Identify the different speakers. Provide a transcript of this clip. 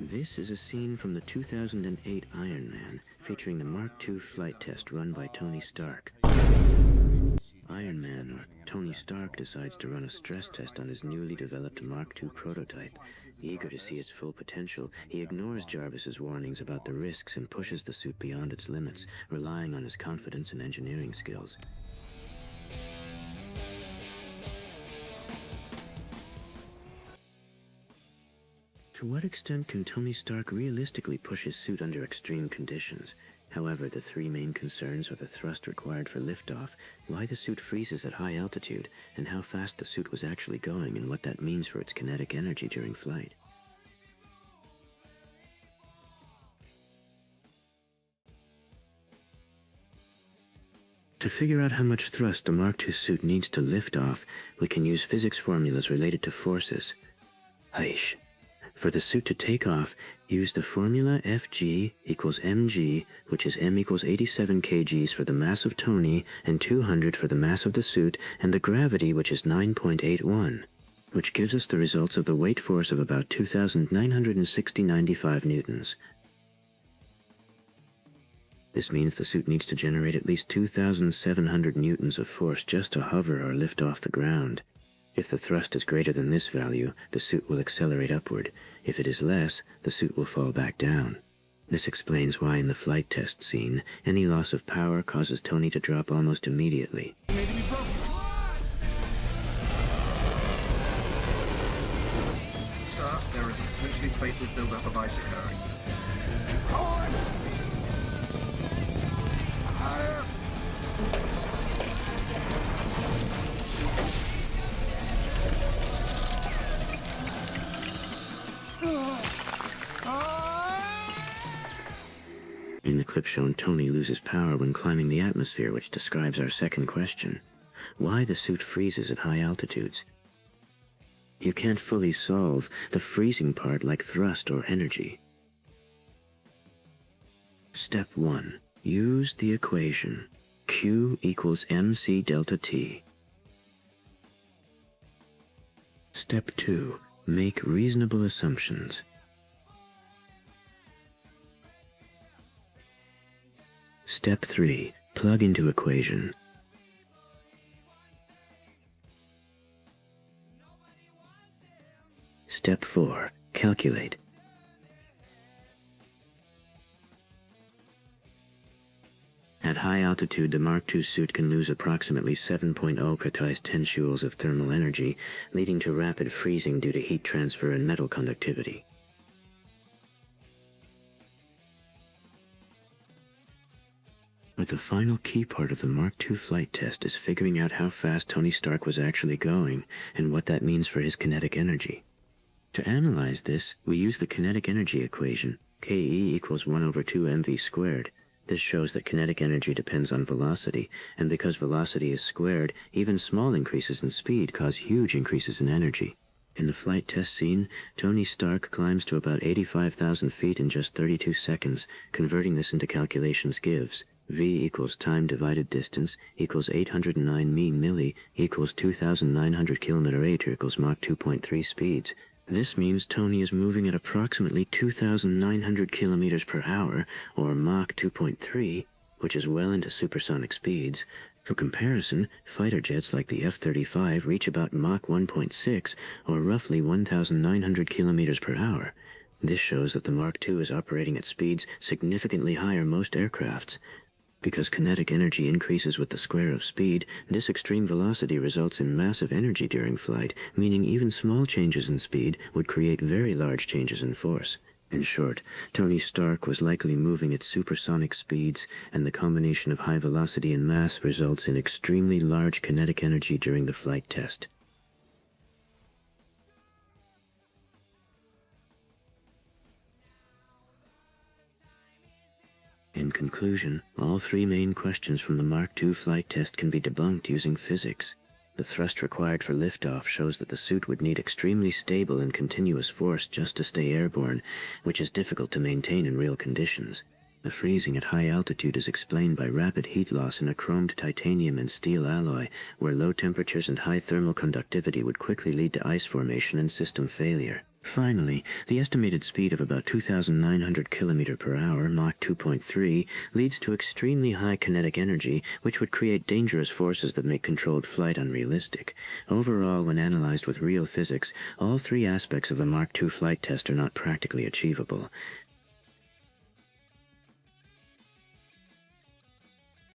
Speaker 1: This is a scene from the 2008 Ironman, featuring the Mark II flight test run by Tony Stark. Iron Man, or Tony Stark, decides to run a stress test on his newly developed Mark II prototype. Eager to see its full potential, he ignores Jarvis's warnings about the risks and pushes the suit beyond its limits, relying on his confidence and engineering skills. To what extent can Tony Stark realistically push his suit under extreme conditions? However, the three main concerns are the thrust required for liftoff, why the suit freezes at high altitude, and how fast the suit was actually going and what that means for its kinetic energy during flight. To figure out how much thrust the Mark II suit needs to lift off, we can use physics formulas related to forces. Heish. For the suit to take off, use the formula Fg equals mg, which is m equals 87 kgs for the mass of Tony and 200 for the mass of the suit, and the gravity, which is 9.81, which gives us the results of the weight force of about 2,960.95 newtons. This means the suit needs to generate at least 2,700 newtons of force just to hover or lift off the ground. If the thrust is greater than this value, the suit will accelerate upward. If it is less, the suit will fall back down. This explains why in the flight test scene, any loss of power causes Tony to drop almost immediately.
Speaker 2: Sir, there is a potentially fatal build-up of ice occurring.
Speaker 1: In the clip shown, Tony loses power when climbing the atmosphere, which describes our second question. Why the suit freezes at high altitudes? You can't fully solve the freezing part like thrust or energy. Step 1. Use the equation. Q equals mc delta T. Step 2. Make reasonable assumptions. Step 3. Plug into equation. Step 4. Calculate. At high altitude, the Mark II suit can lose approximately 7.0 kTs 10 joules of thermal energy, leading to rapid freezing due to heat transfer and metal conductivity. But the final key part of the Mark II flight test is figuring out how fast Tony Stark was actually going and what that means for his kinetic energy. To analyze this, we use the kinetic energy equation, Ke equals 1 over 2 mv squared. This shows that kinetic energy depends on velocity, and because velocity is squared, even small increases in speed cause huge increases in energy. In the flight test scene, Tony Stark climbs to about 85,000 feet in just 32 seconds. Converting this into calculations gives v equals time divided distance equals 809 mean milli equals 2,900 km/h equals Mach 2.3 speeds. This means Tony is moving at approximately 2,900 kilometers per hour, or Mach 2.3, which is well into supersonic speeds. For comparison, fighter jets like the F-35 reach about Mach 1.6, or roughly 1,900 kilometers per hour. This shows that the Mark II is operating at speeds significantly higher most aircrafts. Because kinetic energy increases with the square of speed, this extreme velocity results in massive energy during flight, meaning even small changes in speed would create very large changes in force. In short, Tony Stark was likely moving at supersonic speeds, and the combination of high velocity and mass results in extremely large kinetic energy during the flight test. In conclusion, all three main questions from the Mark II flight test can be debunked using physics. The thrust required for liftoff shows that the suit would need extremely stable and continuous force just to stay airborne, which is difficult to maintain in real conditions. The freezing at high altitude is explained by rapid heat loss in a chromed titanium and steel alloy, where low temperatures and high thermal conductivity would quickly lead to ice formation and system failure. Finally, the estimated speed of about 2,900 km per hour, Mach 2.3, leads to extremely high kinetic energy, which would create dangerous forces that make controlled flight unrealistic. Overall, when analyzed with real physics, all three aspects of the Mach 2 flight test are not practically achievable.